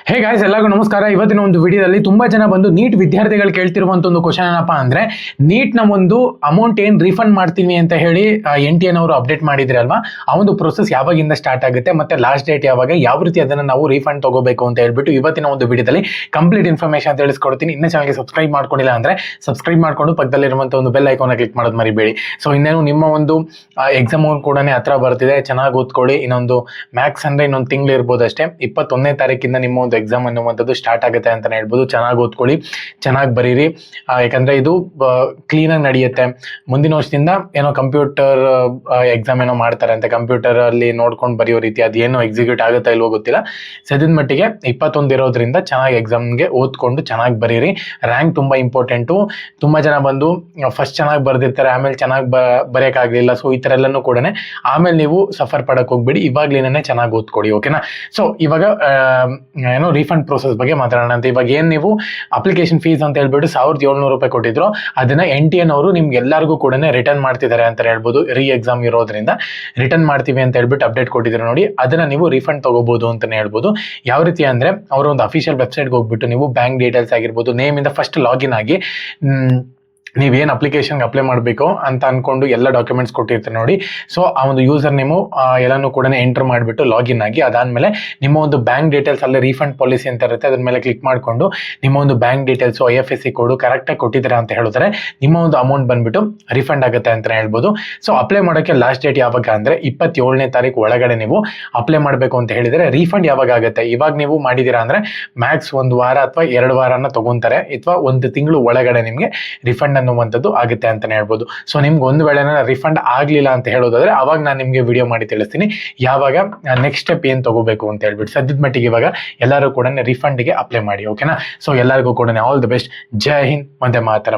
Hey guys, ಎಲ್ಲರಿಗೂ ನಮಸ್ಕಾರ. ಇವತ್ತಿನ ಒಂದು ವಿಡಿಯೋದಲ್ಲಿ ತುಂಬಾ ಜನ ಬಂದು ನೀಟ್ ವಿದ್ಯಾರ್ಥಿಗಳು ಕೇಳ್ತಿರುವಂತ ಒಂದು ಕ್ವಶನ್ ಏನಪ್ಪಾ ಅಂದ್ರೆ, ನೀಟ್ ನ ಒಂದು ಅಮೌಂಟ್ ಏನ್ ರಿಫಂಡ್ ಮಾಡ್ತೀನಿ ಅಂತ ಹೇಳಿ NTN ಅವರು ಅಪ್ಡೇಟ್ ಮಾಡಿದ್ರೆ ಅಲ್ವಾ, ಆ ಒಂದು ಪ್ರೊಸೆಸ್ ಯಾವಾಗಿಂದ ಸ್ಟಾರ್ಟ್ ಆಗುತ್ತೆ ಮತ್ತೆ ಲಾಸ್ಟ್ ಡೇಟ್ ಯಾವಾಗ, ಯಾವ ರೀತಿ ಅದನ್ನ ನಾವು ರಿಫಂಡ್ ತಗೋಬೇಕು ಅಂತ ಹೇಳ್ಬಿಟ್ಟು ಇವತ್ತಿನ ಒಂದು ವಿಡಿಯೋದಲ್ಲಿ ಕಂಪ್ಲೀಟ್ ಇನ್ಫಾರ್ಮೇಶನ್ ತಿಳಿಸ್ಕೊಡ್ತೀನಿ. ಇನ್ನ ಚಾನಲ್ಗೆ ಸಬ್ಸ್ಕ್ರೈಬ್ ಮಾಡ್ಕೊಂಡಿಲ್ಲ ಅಂದ್ರೆ ಸಬ್ಸ್ಕ್ರೈಬ್ ಮಾಡ್ಕೊಂಡು ಪಕ್ಕದಲ್ಲಿರುವಂತ ಒಂದು ಬೆಲ್ ಐಕಾನ್ ಕ್ಲಿಕ್ ಮಾಡೋದು ಮರಿಬೇಡಿ. ಸೊ ಇನ್ನೇನು ನಿಮ್ಮ ಒಂದು ಎಕ್ಸಾಮ್ ಕೂಡ ಹತ್ರ ಬರ್ತಿದೆ, ಚೆನ್ನಾಗಿ ಓದ್ಕೊಳ್ಳಿ. ಇನ್ನೊಂದು ಮ್ಯಾಥ್ಸ್ ಅಂದ್ರೆ ಇನ್ನೊಂದು ತಿಂಗಳು ಇರ್ಬೋದು ಅಷ್ಟೇ. 21ನೇ ತಾರೀಕಿಂದ ನಿಮ್ಮ ಒಂದು ಎಕ್ಸಾಮ್ ಅನ್ನುವಂಥದ್ದು ಸ್ಟಾರ್ಟ್ ಆಗುತ್ತೆ ಅಂತಾನೆ ಹೇಳ್ಬೋದು. ಚೆನ್ನಾಗಿ ಓದ್ಕೊಳ್ಳಿ, ಚೆನ್ನಾಗಿ ಬರೀರಿ. ಯಾಕಂದ್ರೆ ಇದು ಕ್ಲೀನ್ ಆಗಿ ನಡೆಯುತ್ತೆ. ಮುಂದಿನ ವರ್ಷದಿಂದ ಏನೋ ಕಂಪ್ಯೂಟರ್ ಎಕ್ಸಾಮ್ ಏನೋ ಮಾಡ್ತಾರೆ ಅಂತ, ಕಂಪ್ಯೂಟರ್ ಅಲ್ಲಿ ನೋಡ್ಕೊಂಡು ಬರೆಯೋ ರೀತಿ ಅದೇನೋ ಎಕ್ಸಿಕ್ಯೂಟ್ ಆಗುತ್ತಾ ಇಲ್ವೋ ಗೊತ್ತಿಲ್ಲ. ಸದ್ಯದ ಮಟ್ಟಿಗೆ 21 ಇರೋದ್ರಿಂದ ಚೆನ್ನಾಗಿ ಎಕ್ಸಾಮ್ಗೆ ಓದ್ಕೊಂಡು ಚೆನ್ನಾಗಿ ಬರೀರಿ. ರ್ಯಾಂಕ್ ತುಂಬಾ ಇಂಪಾರ್ಟೆಂಟು. ತುಂಬಾ ಜನ ಬಂದು ಫಸ್ಟ್ ಚೆನ್ನಾಗಿ ಬರ್ದಿರ್ತಾರೆ, ಆಮೇಲೆ ಚೆನ್ನಾಗಿ ಬರೆಯಕ್ಕಾಗಲಿಲ್ಲ. ಸೊ ಈ ತರ ಎಲ್ಲನೂ ಕೂಡ ಆಮೇಲೆ ನೀವು ಸಫರ್ ಪಡಕ್ ಹೋಗ್ಬೇಡಿ, ಇವಾಗ್ಲೇನೇ ಚೆನ್ನಾಗಿ ಓದ್ಕೊಡಿ. ಓಕೆನಾ? ಸೊ ಇವಾಗ ಏನೋ ರಿಫಂಡ್ ಪ್ರೋಸೆಸ್ ಬಗ್ಗೆ ಮಾತಾಡೋಣ ಅಂತ. ಇವಾಗ ಏನ್ ನೀವು ಅಪ್ಲಿಕೇಶನ್ ಫೀಸ್ ಅಂತ ಹೇಳ್ಬಿಟ್ಟು 1700 ರೂಪಾಯಿ ಕೊಟ್ಟಿದ್ರು, ಅದನ್ನ NTN ಅವರು ನಿಮ್ಗೆ ಎಲ್ಲರಿಗೂ ಕೂಡ ರಿಟರ್ನ್ ಮಾಡ್ತಿದ್ದಾರೆ ಅಂತ ಹೇಳ್ಬೋದು. ಎಕ್ಸಾಮ್ ಇರೋದ್ರಿಂದ ರಿಟರ್ನ್ ಮಾಡ್ತೀವಿ ಅಂತ ಹೇಳ್ಬಿಟ್ಟು ಅಪ್ಡೇಟ್ ಕೊಟ್ಟಿದ್ರು ನೋಡಿ, ಅದನ್ನ ನೀವು ರಿಫಂಡ್ ತಗೋಬಹುದು ಅಂತಾನೆ ಹೇಳ್ಬೋದು. ಯಾವ ರೀತಿ ಅಂದ್ರೆ, ಅವರ ಒಂದು ಅಫಿಷಿಯಲ್ ವೆಬ್ಸೈಟ್ಗೆ ಹೋಗ್ಬಿಟ್ಟು ನೀವು ಬ್ಯಾಂಕ್ ಡೀಟೇಲ್ಸ್ ಆಗಿರ್ಬೋದು, ನೇಮ್ ಇಂದ ಫಸ್ಟ್ ಲಾಗಿನ್ ಆಗಿ ನೀವೇನು ಅಪ್ಲಿಕೇಶನ್ಗೆ ಅಪ್ಲೈ ಮಾಡಬೇಕು ಅಂತ ಅನ್ಕೊಂಡು ಎಲ್ಲ ಡಾಕ್ಯುಮೆಂಟ್ಸ್ ಕೊಟ್ಟಿರ್ತಾರೆ ನೋಡಿ. ಸೊ ಆ ಒಂದು ಯೂಸರ್ ನೇಮು ಎಲ್ಲನೂ ಕೂಡ ಎಂಟರ್ ಮಾಡಿಬಿಟ್ಟು ಲಾಗಿನ್ ಆಗಿ, ಅದಾದ್ಮೇಲೆ ನಿಮ್ಮ ಒಂದು ಬ್ಯಾಂಕ್ ಡೀಟೇಲ್ಸ್ ಅಲ್ಲಿ ರೀಫಂಡ್ ಪಾಲಿಸಿ ಅಂತ ಇರುತ್ತೆ, ಅದ್ರ ಮೇಲೆ ಕ್ಲಿಕ್ ಮಾಡಿಕೊಂಡು ನಿಮ್ಮ ಒಂದು ಬ್ಯಾಂಕ್ ಡೀಟೇಲ್ಸ್ IFSC ಕೋಡು ಕರೆಕ್ಟಾಗಿ ಕೊಟ್ಟಿದ್ದಾರೆ ಅಂತ ಹೇಳಿದ್ರೆ ನಿಮ್ಮ ಒಂದು ಅಮೌಂಟ್ ಬಂದ್ಬಿಟ್ಟು ರಿಫಂಡ್ ಆಗುತ್ತೆ ಅಂತ ಹೇಳ್ಬೋದು. ಸೊ ಅಪ್ಲೈ ಮಾಡೋಕ್ಕೆ ಲಾಸ್ಟ್ ಡೇಟ್ ಯಾವಾಗ ಅಂದ್ರೆ 27ನೇ ತಾರೀಕು ಒಳಗಡೆ ನೀವು ಅಪ್ಲೈ ಮಾಡಬೇಕು ಅಂತ ಹೇಳಿದರೆ ರಿಫಂಡ್ ಯಾವಾಗ ಆಗುತ್ತೆ. ಇವಾಗ ನೀವು ಮಾಡಿದ್ದೀರಾ ಅಂದ್ರೆ ಮ್ಯಾಕ್ಸ್ 1 ವಾರ ಅಥವಾ 2 ವಾರನ ತಗೊಂತಾರೆ, ಅಥವಾ 1 ತಿಂಗಳು ಒಳಗಡೆ ನಿಮಗೆ ರಿಫಂಡ್ ಅನ್ನುವಂಥದ್ದು ಆಗುತ್ತೆ ಅಂತಾನೆ ಹೇಳ್ಬೋದು. ಸೊ ನಿಮ್ಗೆ ಒಂದು ವೇಳೆ ರಿಫಂಡ್ ಆಗ್ಲಿಲ್ಲ ಅಂತ ಹೇಳೋದಾದ್ರೆ ಅವಾಗ ನಾನು ನಿಮ್ಗೆ ವಿಡಿಯೋ ಮಾಡಿ ತಿಳಿಸ್ತೀನಿ ಯಾವಾಗ ನೆಕ್ಸ್ಟ್ ಸ್ಟೆಪ್ ಏನ್ ತಗೋಬೇಕು ಅಂತ ಹೇಳ್ಬಿಟ್ಟು. ಸದ್ಯದ ಮಟ್ಟಿಗೆ ಇವಾಗ ಎಲ್ಲರೂ ಕೂಡ ರಿಫಂಡ್ಗೆ ಅಪ್ಲೈ ಮಾಡಿ. ಓಕೆನಾ? ಸೊ ಎಲ್ಲರಿಗೂ ಕೂಡ all the best. Jai Hind, Vande Mataram.